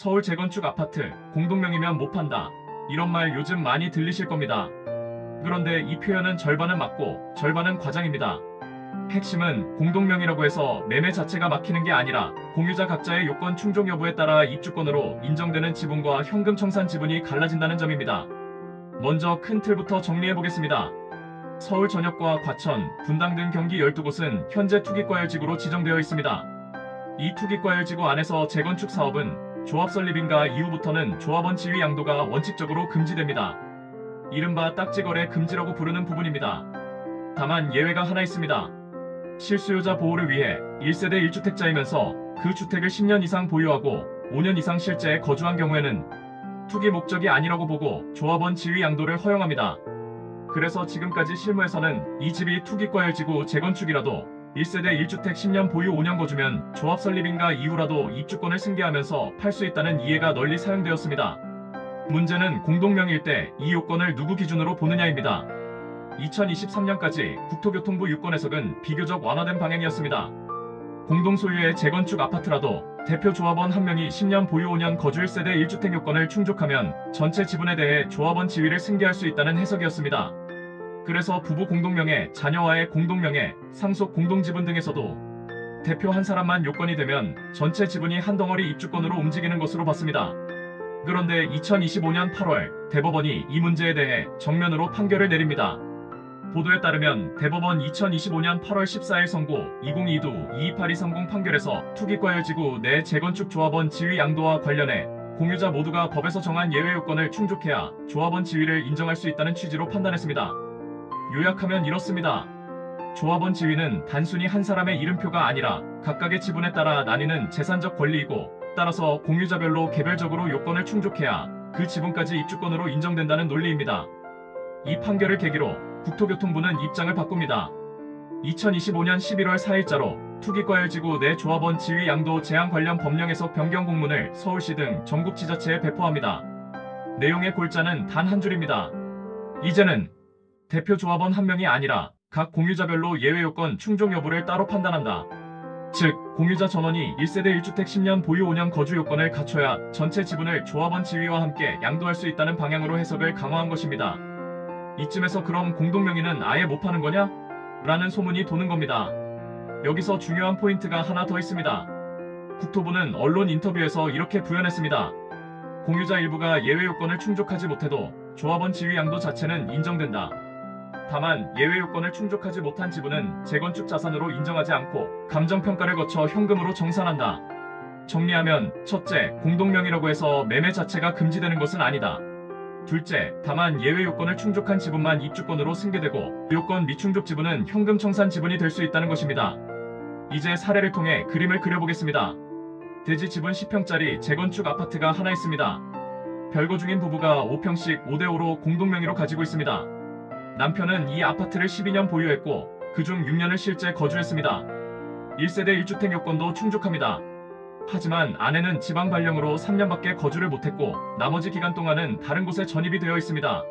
서울 재건축 아파트 공동명이면 못 판다. 이런 말 요즘 많이 들리실 겁니다. 그런데 이 표현은 절반은 맞고 절반은 과장입니다. 핵심은 공동명이라고 해서 매매 자체가 막히는 게 아니라 공유자 각자의 요건 충족 여부에 따라 입주권으로 인정되는 지분과 현금 청산 지분이 갈라진다는 점입니다. 먼저 큰 틀부터 정리해보겠습니다. 서울 전역과 과천, 분당 등 경기 12곳은 현재 투기과열지구로 지정되어 있습니다. 이 투기과열지구 안에서 재건축 사업은 조합 설립인가 이후부터는 조합원 지위 양도가 원칙적으로 금지됩니다. 이른바 딱지거래 금지라고 부르는 부분입니다. 다만 예외가 하나 있습니다. 실수요자 보호를 위해 1세대 1주택자이면서 그 주택을 10년 이상 보유하고 5년 이상 실제 거주한 경우에는 투기 목적이 아니라고 보고 조합원 지위 양도를 허용합니다. 그래서 지금까지 실무에서는 이 집이 투기과열지구 재건축이라도 1세대 1주택 10년 보유 5년 거주면 조합 설립인가 이후라도 입주권을 승계하면서 팔 수 있다는 이해가 널리 사용되었습니다. 문제는 공동명의일 때 이 요건을 누구 기준으로 보느냐입니다. 2023년까지 국토교통부 유권 해석은 비교적 완화된 방향이었습니다. 공동소유의 재건축 아파트라도 대표 조합원 한 명이 10년 보유 5년 거주 1세대 1주택 요건을 충족하면 전체 지분에 대해 조합원 지위를 승계할 수 있다는 해석이었습니다. 그래서 부부 공동명의, 자녀와의 공동명의, 상속 공동지분 등에서도 대표 한 사람만 요건이 되면 전체 지분이 한 덩어리 입주권으로 움직이는 것으로 봤습니다. 그런데 2025년 8월 대법원이 이 문제에 대해 정면으로 판결을 내립니다. 보도에 따르면 대법원 2025년 8월 14일 선고 2022-228230 판결에서 투기과열지구 내 재건축 조합원 지위 양도와 관련해 공유자 모두가 법에서 정한 예외 요건을 충족해야 조합원 지위를 인정할 수 있다는 취지로 판단했습니다. 요약하면 이렇습니다. 조합원 지위는 단순히 한 사람의 이름표가 아니라 각각의 지분에 따라 나뉘는 재산적 권리이고 따라서 공유자별로 개별적으로 요건을 충족해야 그 지분까지 입주권으로 인정된다는 논리입니다. 이 판결을 계기로 국토교통부는 입장을 바꿉니다. 2025년 11월 4일자로 투기과열지구 내 조합원 지위 양도 제한 관련 법령 해석 변경 공문을 서울시 등 전국 지자체에 배포합니다. 내용의 골자는 단 한 줄입니다. 이제는 대표 조합원 한 명이 아니라 각 공유자별로 예외 요건 충족 여부를 따로 판단한다. 즉, 공유자 전원이 1세대 1주택 10년 보유 5년 거주 요건을 갖춰야 전체 지분을 조합원 지위와 함께 양도할 수 있다는 방향으로 해석을 강화한 것입니다. 이쯤에서 그럼 공동명의는 아예 못 파는 거냐? 라는 소문이 도는 겁니다. 여기서 중요한 포인트가 하나 더 있습니다. 국토부는 언론 인터뷰에서 이렇게 부연했습니다. 공유자 일부가 예외 요건을 충족하지 못해도 조합원 지위 양도 자체는 인정된다. 다만 예외 요건을 충족하지 못한 지분은 재건축 자산으로 인정하지 않고 감정평가를 거쳐 현금으로 정산한다. 정리하면 첫째, 공동명의라고 해서 매매 자체가 금지되는 것은 아니다. 둘째, 다만 예외 요건을 충족한 지분만 입주권으로 승계되고 요건 미충족 지분은 현금 청산 지분이 될 수 있다는 것입니다. 이제 사례를 통해 그림을 그려보겠습니다. 대지 지분 10평짜리 재건축 아파트가 하나 있습니다. 별거 중인 부부가 5평씩 5대5로 공동명의로 가지고 있습니다. 남편은 이 아파트를 12년 보유했고 그중 6년을 실제 거주했습니다. 1세대 1주택 요건도 충족합니다. 하지만 아내는 지방 발령으로 3년밖에 거주를 못했고 나머지 기간 동안은 다른 곳에 전입이 되어 있습니다.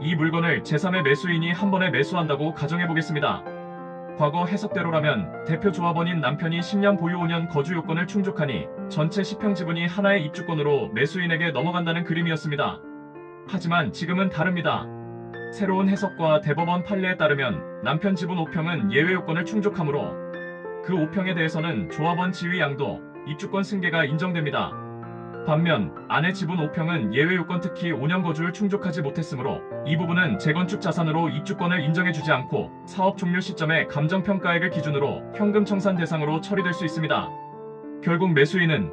이 물건을 제3의 매수인이 한 번에 매수한다고 가정해보겠습니다. 과거 해석대로라면 대표 조합원인 남편이 10년 보유 5년 거주 요건을 충족하니 전체 10평 지분이 하나의 입주권으로 매수인에게 넘어간다는 그림이었습니다. 하지만 지금은 다릅니다. 새로운 해석과 대법원 판례에 따르면 남편 지분 5평은 예외 요건을 충족하므로 그 5평에 대해서는 조합원 지위 양도, 입주권 승계가 인정됩니다. 반면 아내 지분 5평은 예외 요건 특히 5년 거주를 충족하지 못했으므로 이 부분은 재건축 자산으로 입주권을 인정해주지 않고 사업 종료 시점의 감정평가액을 기준으로 현금 청산 대상으로 처리될 수 있습니다. 결국 매수인은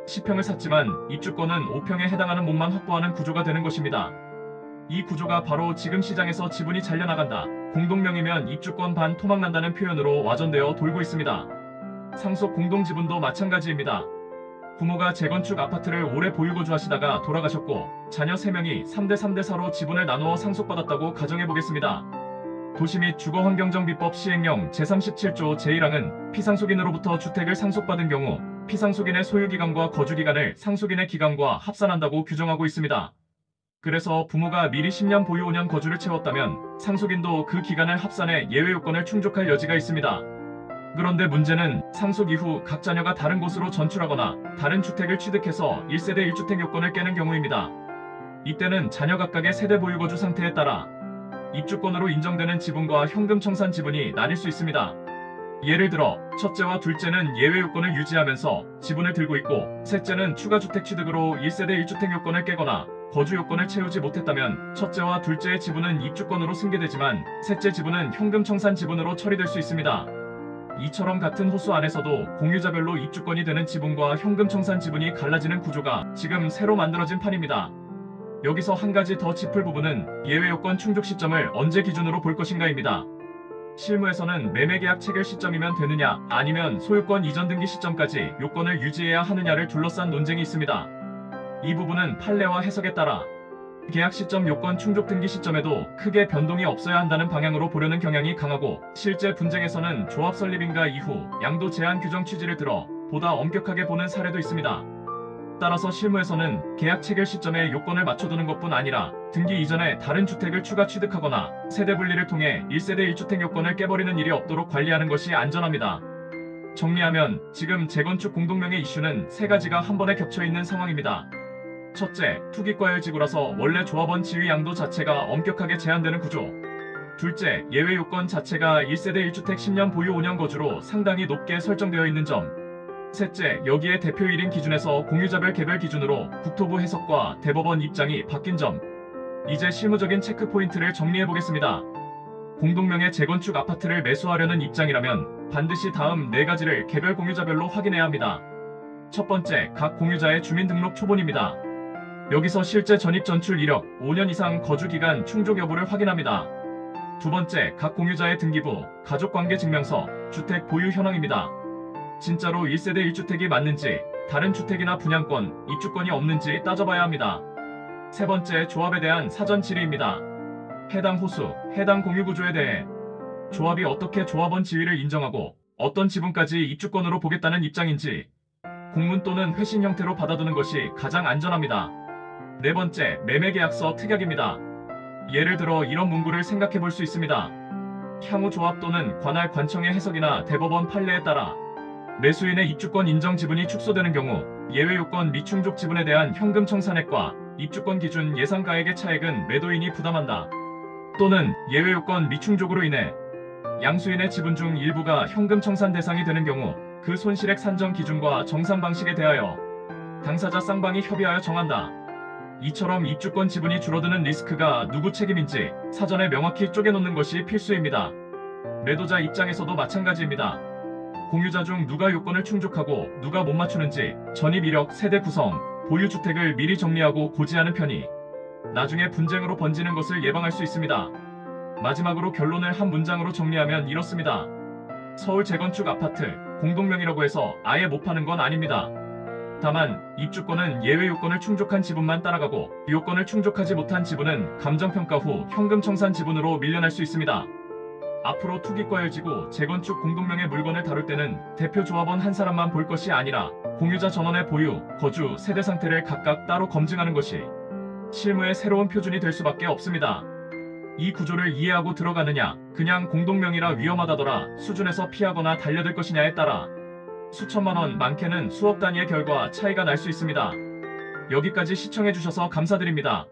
10평을 샀지만 입주권은 5평에 해당하는 몸만 확보하는 구조가 되는 것입니다. 이 구조가 바로 지금 시장에서 지분이 잘려나간다, 공동명의면 입주권 반 토막난다는 표현으로 와전되어 돌고 있습니다. 상속 공동지분도 마찬가지입니다. 부모가 재건축 아파트를 오래 보유 거주하시다가 돌아가셨고 자녀 3명이 3대3대4로 지분을 나누어 상속받았다고 가정해보겠습니다. 도시 및 주거환경정비법 시행령 제37조 제1항은 피상속인으로부터 주택을 상속받은 경우 피상속인의 소유기간과 거주기간을 상속인의 기간과 합산한다고 규정하고 있습니다. 그래서 부모가 미리 10년 보유 5년 거주를 채웠다면 상속인도 그 기간을 합산해 예외 요건을 충족할 여지가 있습니다. 그런데 문제는 상속 이후 각 자녀가 다른 곳으로 전출하거나 다른 주택을 취득해서 1세대 1주택 요건을 깨는 경우입니다. 이때는 자녀 각각의 세대 보유 거주 상태에 따라 입주권으로 인정되는 지분과 현금 청산 지분이 나뉠 수 있습니다. 예를 들어 첫째와 둘째는 예외 요건을 유지하면서 지분을 들고 있고, 셋째는 추가 주택 취득으로 1세대 1주택 요건을 깨거나 거주 요건을 채우지 못했다면 첫째와 둘째의 지분은 입주권으로 승계되지만 셋째 지분은 현금 청산 지분으로 처리될 수 있습니다. 이처럼 같은 호수 안에서도 공유자별로 입주권이 되는 지분과 현금 청산 지분이 갈라지는 구조가 지금 새로 만들어진 판입니다. 여기서 한 가지 더 짚을 부분은 예외 요건 충족 시점을 언제 기준으로 볼 것인가입니다. 실무에서는 매매계약 체결 시점이면 되느냐, 아니면 소유권 이전 등기 시점까지 요건을 유지해야 하느냐를 둘러싼 논쟁이 있습니다. 이 부분은 판례와 해석에 따라 계약 시점 요건 충족 등기 시점에도 크게 변동이 없어야 한다는 방향으로 보려는 경향이 강하고, 실제 분쟁에서는 조합 설립인가 이후 양도 제한 규정 취지를 들어 보다 엄격하게 보는 사례도 있습니다. 따라서 실무에서는 계약 체결 시점에 요건을 맞춰두는 것뿐 아니라 등기 이전에 다른 주택을 추가 취득하거나 세대 분리를 통해 1세대 1주택 요건을 깨버리는 일이 없도록 관리하는 것이 안전합니다. 정리하면 지금 재건축 공동명의 이슈는 세 가지가 한 번에 겹쳐 있는 상황입니다. 첫째, 투기과열지구라서 원래 조합원 지위 양도 자체가 엄격하게 제한되는 구조. 둘째, 예외 요건 자체가 1세대 1주택 10년 보유 5년 거주로 상당히 높게 설정되어 있는 점. 셋째, 여기에 대표 1인 기준에서 공유자별 개별 기준으로 국토부 해석과 대법원 입장이 바뀐 점. 이제 실무적인 체크 포인트를 정리해보겠습니다. 공동명의 재건축 아파트를 매수하려는 입장이라면 반드시 다음 네 가지를 개별 공유자별로 확인해야 합니다. 첫 번째, 각 공유자의 주민등록 초본입니다. 여기서 실제 전입 전출 이력, 5년 이상 거주기간 충족 여부를 확인합니다. 두 번째, 각 공유자의 등기부, 가족관계증명서, 주택 보유 현황입니다. 진짜로 1세대 1주택이 맞는지, 다른 주택이나 분양권, 입주권이 없는지 따져봐야 합니다. 세 번째, 조합에 대한 사전 질의입니다. 해당 호수, 해당 공유구조에 대해 조합이 어떻게 조합원 지위를 인정하고 어떤 지분까지 입주권으로 보겠다는 입장인지 공문 또는 회신 형태로 받아두는 것이 가장 안전합니다. 네 번째, 매매계약서 특약입니다. 예를 들어 이런 문구를 생각해 볼 수 있습니다. 향후 조합 또는 관할 관청의 해석이나 대법원 판례에 따라 매수인의 입주권 인정 지분이 축소되는 경우 예외 요건 미충족 지분에 대한 현금 청산액과 입주권 기준 예상가액의 차액은 매도인이 부담한다. 또는 예외 요건 미충족으로 인해 양수인의 지분 중 일부가 현금 청산 대상이 되는 경우 그 손실액 산정 기준과 정산 방식에 대하여 당사자 쌍방이 협의하여 정한다. 이처럼 입주권 지분이 줄어드는 리스크가 누구 책임인지 사전에 명확히 쪼개놓는 것이 필수입니다. 매도자 입장에서도 마찬가지입니다. 공유자 중 누가 요건을 충족하고 누가 못 맞추는지 전입 이력, 세대 구성, 보유주택을 미리 정리하고 고지하는 편이 나중에 분쟁으로 번지는 것을 예방할 수 있습니다. 마지막으로 결론을 한 문장으로 정리하면 이렇습니다. 서울 재건축 아파트, 공동명의라고 해서 아예 못 파는 건 아닙니다. 다만 입주권은 예외 요건을 충족한 지분만 따라가고 요건을 충족하지 못한 지분은 감정평가 후 현금 청산 지분으로 밀려날 수 있습니다. 앞으로 투기과열지구, 재건축 공동명의 물건을 다룰 때는 대표 조합원 한 사람만 볼 것이 아니라 공유자 전원의 보유, 거주, 세대 상태를 각각 따로 검증하는 것이 실무의 새로운 표준이 될 수밖에 없습니다. 이 구조를 이해하고 들어가느냐, 그냥 공동명의라 위험하다더라 수준에서 피하거나 달려들 것이냐에 따라 수천만 원, 많게는 수억 단위의 결과 차이가 날 수 있습니다. 여기까지 시청해주셔서 감사드립니다.